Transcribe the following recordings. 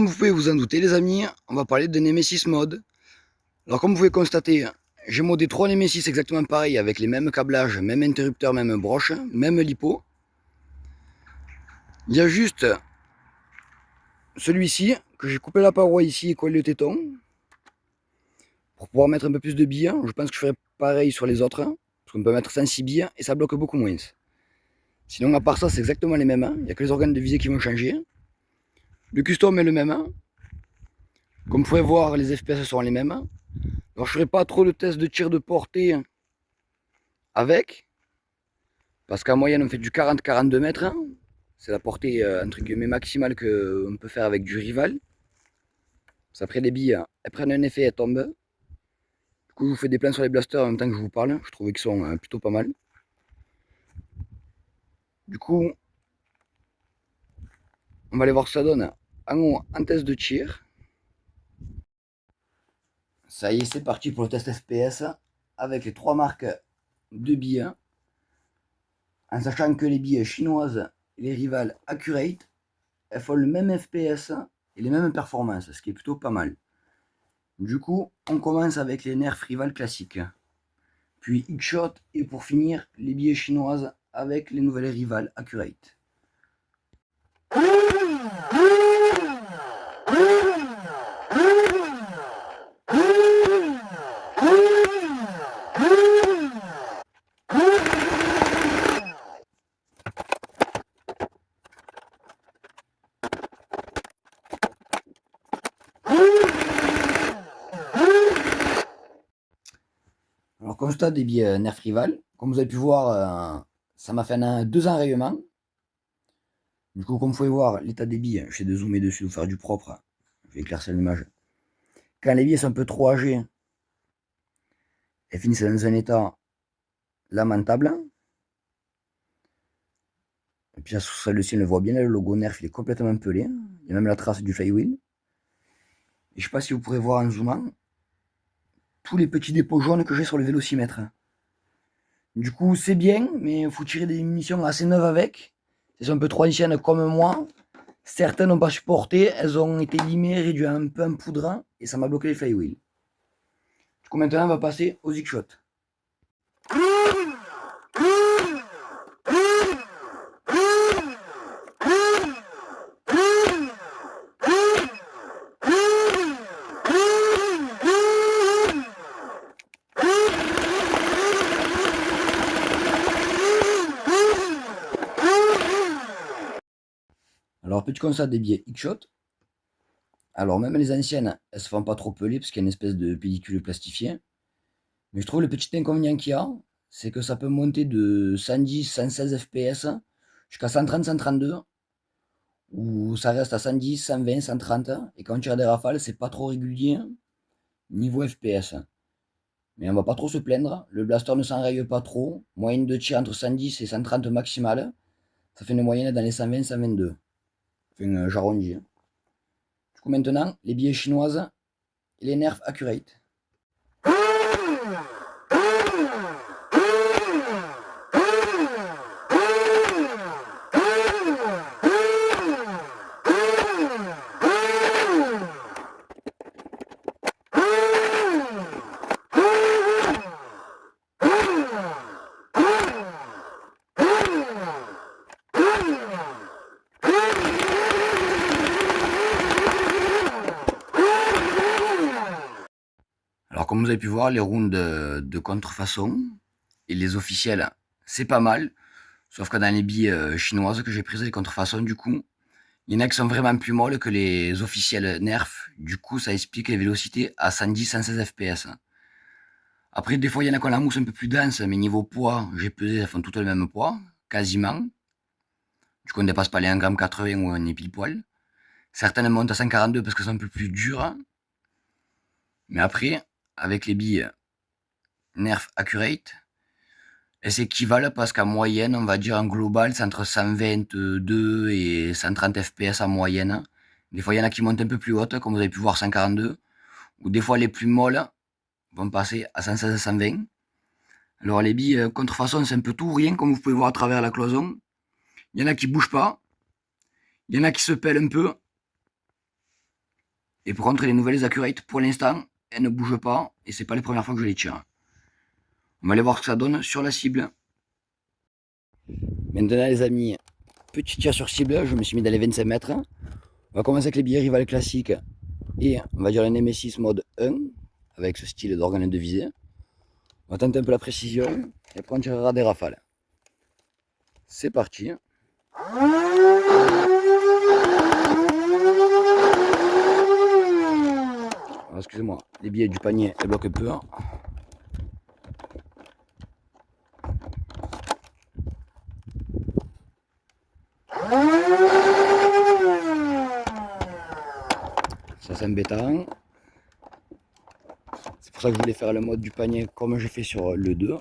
Comme vous pouvez vous en douter les amis, on va parler de Nemesis Mode. Alors comme vous pouvez constater, j'ai modé 3 Nemesis exactement pareil avec les mêmes câblages, même interrupteur, même broche, même lipo. Il y a juste celui-ci que j'ai coupé la paroi ici et collé le téton pour pouvoir mettre un peu plus de billes. Je pense que je ferai pareil sur les autres, parce qu'on peut mettre 106 billes et ça bloque beaucoup moins. Sinon à part ça c'est exactement les mêmes, il n'y a que les organes de visée qui vont changer. Le custom est le même. Comme vous pouvez voir, les FPS sont les mêmes. Alors je ferai pas trop de tests de tir de portée avec, parce qu'en moyenne on fait du 40-42 mètres. C'est la portée entre guillemets maximale qu'on peut faire avec du rival. Après les billes, elles prennent un effet et elles tombent. Du coup je vous fais des plans sur les blasters en même temps que je vous parle. Je trouvais qu'ils sont plutôt pas mal. Du coup, on va aller voir ce que ça donne en haut en test de tir. Ça y est, c'est parti pour le test FPS avec les 3 marques de billes. En sachant que les billes chinoises et les rivales Accurate, elles font le même FPS et les mêmes performances, ce qui est plutôt pas mal. Du coup, on commence avec les nerfs rivales classiques. Puis X-Shot et pour finir, les billes chinoises avec les nouvelles rivales Accurate. Alors constat des billes nerfs rivales, comme vous avez pu voir, ça m'a fait 2 enrayements. Du coup, comme vous pouvez voir, l'état des billes, je vais de zoomer dessus, vous faire du propre. Je vais éclaircir l'image. Quand les billes sont un peu trop âgées, elles finissent dans un état lamentable. Et puis sur celle-ci, on le voit bien, le logo Nerf, il est complètement pelé. Il y a même la trace du flywheel. Et je ne sais pas si vous pourrez voir en zoomant tous les petits dépôts jaunes que j'ai sur le vélocimètre. Du coup, c'est bien, mais il faut tirer des munitions assez neuves avec. Elles sont un peu trop anciennes comme moi. Certaines n'ont pas supporté, elles ont été limées, réduites un peu en poudre, et ça m'a bloqué les flywheels. Du coup, maintenant, on va passer aux X-Shot. Alors, petit constat des billets X-Shot. Alors, même les anciennes, elles se font pas trop peler parce qu'il y a une espèce de pellicule plastifiée. Mais je trouve le petit inconvénient qu'il y a, c'est que ça peut monter de 110, 116 FPS jusqu'à 130, 132. Où ça reste à 110, 120, 130. Et quand on tire des rafales, c'est pas trop régulier niveau FPS. Mais on va pas trop se plaindre. Le blaster ne s'enraye pas trop. Moyenne de tir entre 110 et 130 maximal. Ça fait une moyenne dans les 120, 122. Enfin, j'arrondis. Du coup, maintenant, les billets chinoises et les nerfs accurate. Alors comme vous avez pu voir, les rounds de contrefaçon et les officiels, c'est pas mal. Sauf que dans les billes chinoises que j'ai prises, les contrefaçons, du coup, il y en a qui sont vraiment plus molles que les officiels Nerf. Du coup, ça explique les vélocités à 110, 116 FPS. Après, des fois, il y en a qui ont la mousse un peu plus dense, mais niveau poids, j'ai pesé, elles font toutes le même poids, quasiment. Du coup, on ne dépasse pas les 1,80 g ou on est pile poil. Certaines montent à 142 parce qu'elles sont un peu plus dures. Mais après, avec les billes Nerf Accurate, elles s'équivalent parce qu'en moyenne, on va dire en global, c'est entre 122 et 130 FPS en moyenne. Des fois, il y en a qui montent un peu plus hautes, comme vous avez pu voir 142. Ou des fois, les plus molles vont passer à 116 120. Alors, les billes contrefaçon, c'est un peu tout ou rien, comme vous pouvez voir à travers la cloison. Il y en a qui bougent pas. Il y en a qui se pèlent un peu. Et pour contre, les nouvelles Accurate, pour l'instant, elles ne bougent pas et c'est pas les premières fois que je les tire. On va aller voir ce que ça donne sur la cible. Maintenant les amis, petit tir sur cible, je me suis mis dans les 25 mètres. On va commencer avec les billets Rival classiques et on va dire le Nemesis mode 1 avec ce style d'organe de visée. On va tenter un peu la précision et après on tirera des rafales. C'est parti. Excusez-moi, les billets du panier elles bloquent un peu. Ça c'est embêtant. C'est pour ça que je voulais faire le mode du panier comme j'ai fait sur le 2.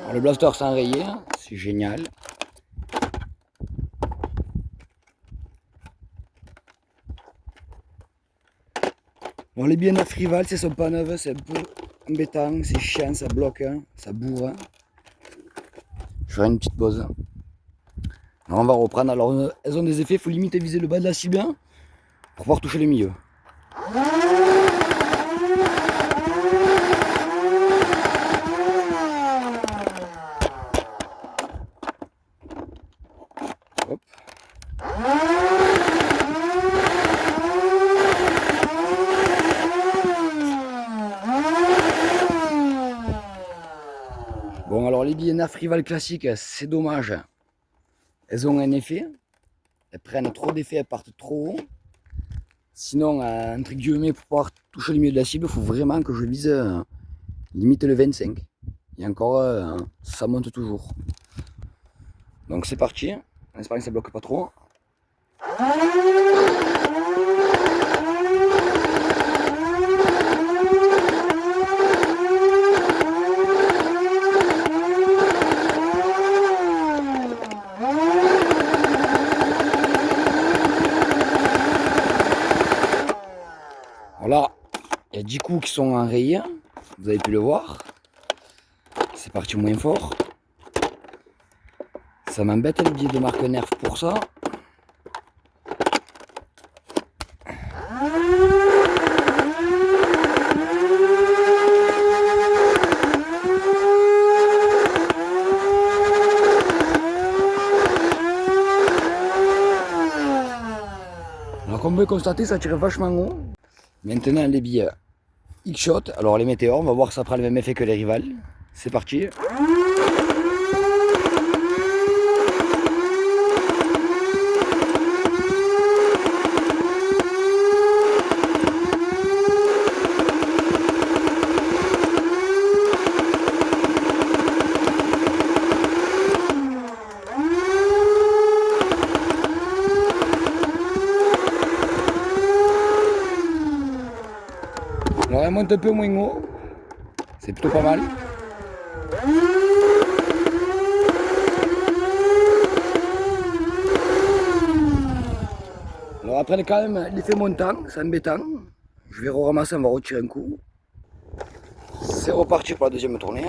Alors, le blaster s'est enrayé, c'est génial. Bon, les billets neufs Rival, c'est sont pas neufs, c'est un peu embêtant, c'est chiant, ça bloque, hein, ça bourre. Je ferai une petite pause. Alors on va reprendre. Alors elles ont des effets, il faut limiter viser le bas de la cible pour pouvoir toucher le milieu. Hop. Bon alors les billets Nerf Rival classiques, c'est dommage. Elles ont un effet. Elles prennent trop d'effet, elles partent trop haut. Sinon, entre guillemets, pour pouvoir toucher le milieu de la cible, il faut vraiment que je vise limite le 25. Et encore, ça monte toujours. Donc c'est parti. En espérant que ça bloque pas trop. Voilà, il y a 10 coups qui sont enrayés, vous avez pu le voir. C'est parti moins fort. Ça m'embête le billet de marque Nerf pour ça. Alors comme vous pouvez constater, ça tire vachement haut. Maintenant les billets X-Shot, alors les météores, on va voir si ça prend le même effet que les rivales. C'est parti. Alors elle monte un peu moins haut, c'est plutôt pas mal. Alors après quand même l'effet montant, c'est embêtant. Je vais ramasser, on va retirer un coup. C'est reparti pour la deuxième tournée.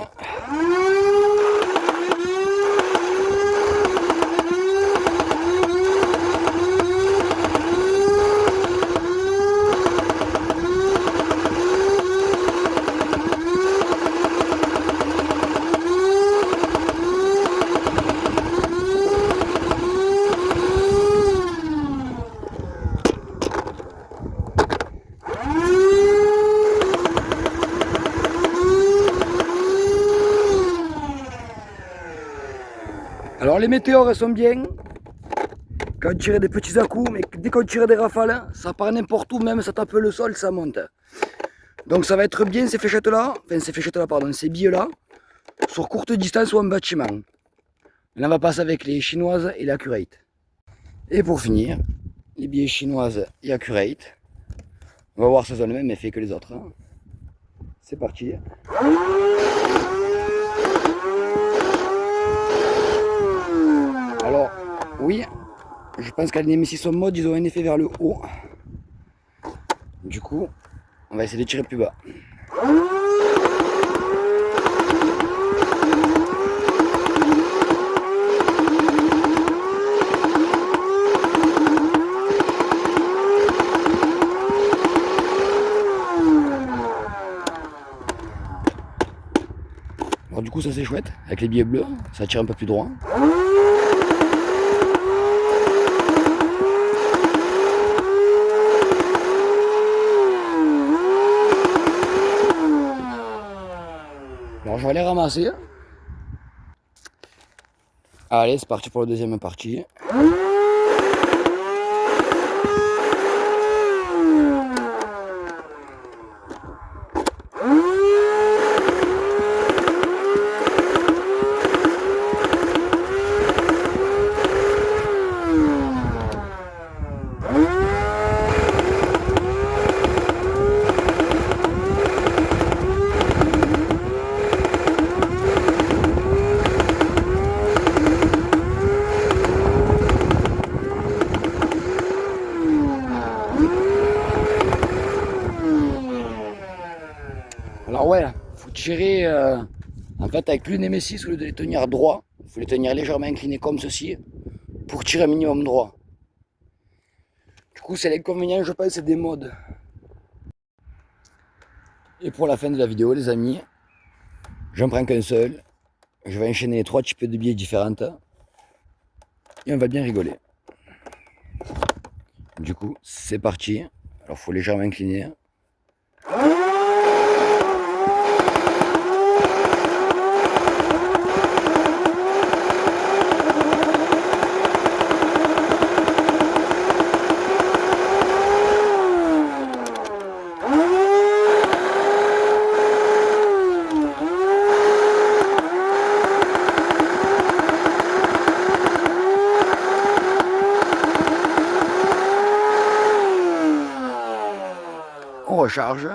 Alors les météores elles sont bien quand on tire des petits à-coups, mais dès qu'on tire des rafales, ça part n'importe où, même ça tape le sol, ça monte. Donc ça va être bien ces fléchettes là, pardon, ces billes là, sur courte distance ou en bâtiment. Là on va passer avec les chinoises et l'Accurate. Et pour finir, les billets chinoises et Accurate. On va voir si ça a le même effet que les autres. C'est parti. Alors, oui, je pense qu'à Nemesis mode, ils ont un effet vers le haut. Du coup, On va essayer de tirer plus bas. Alors du coup ça c'est chouette, avec les billets bleus, ça tire un peu plus droit. Alors je vais les ramasser. Allez, c'est parti pour la deuxième partie. Alors ouais, faut tirer en fait avec le Nemesis, au lieu de les tenir droit, il faut les tenir légèrement inclinés comme ceci pour tirer un minimum droit. Du coup c'est l'inconvénient je pense des modes. Et pour la fin de la vidéo les amis, j'en prends qu'un seul. Je vais enchaîner 3 types de billets différentes et on va bien rigoler. Du coup c'est parti. Alors faut légèrement incliner. On recharge.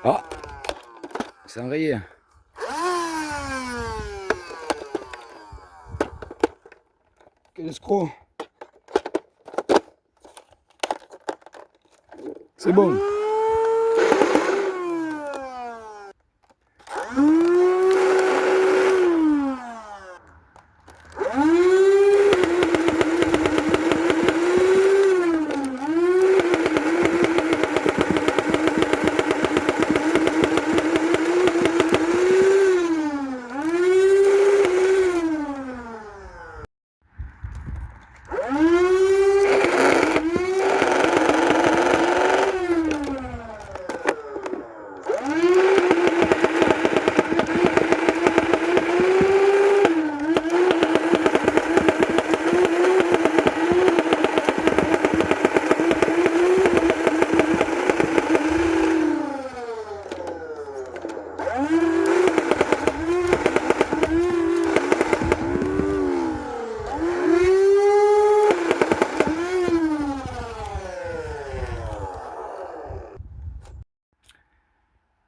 Ah, c'est enrayé. Quel escroc. C'est bon.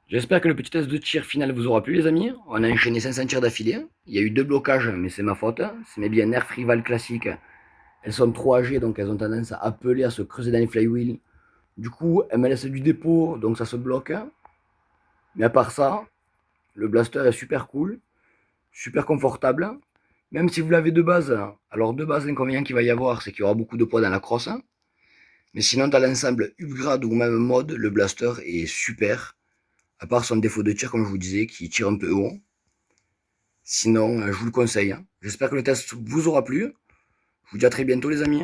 J'espère que le petit test de tir final vous aura plu les amis. On a enchaîné 500 tirs d'affilée. Il y a eu 2 blocages, mais c'est ma faute. C'est mes billets nerfs rival classiques. Elles sont trop âgées, donc elles ont tendance à appeler, à se creuser dans les flywheels. Du coup, elles me laissent du dépôt, donc ça se bloque. Mais à part ça, le blaster est super cool, super confortable. Même si vous l'avez de base, alors de base l'inconvénient qu'il va y avoir, c'est qu'il y aura beaucoup de poids dans la crosse. Mais sinon, dans l'ensemble upgrade ou même mode, le blaster est super. À part son défaut de tir, comme je vous disais, qui tire un peu haut. Sinon, je vous le conseille. J'espère que le test vous aura plu. Je vous dis à très bientôt les amis.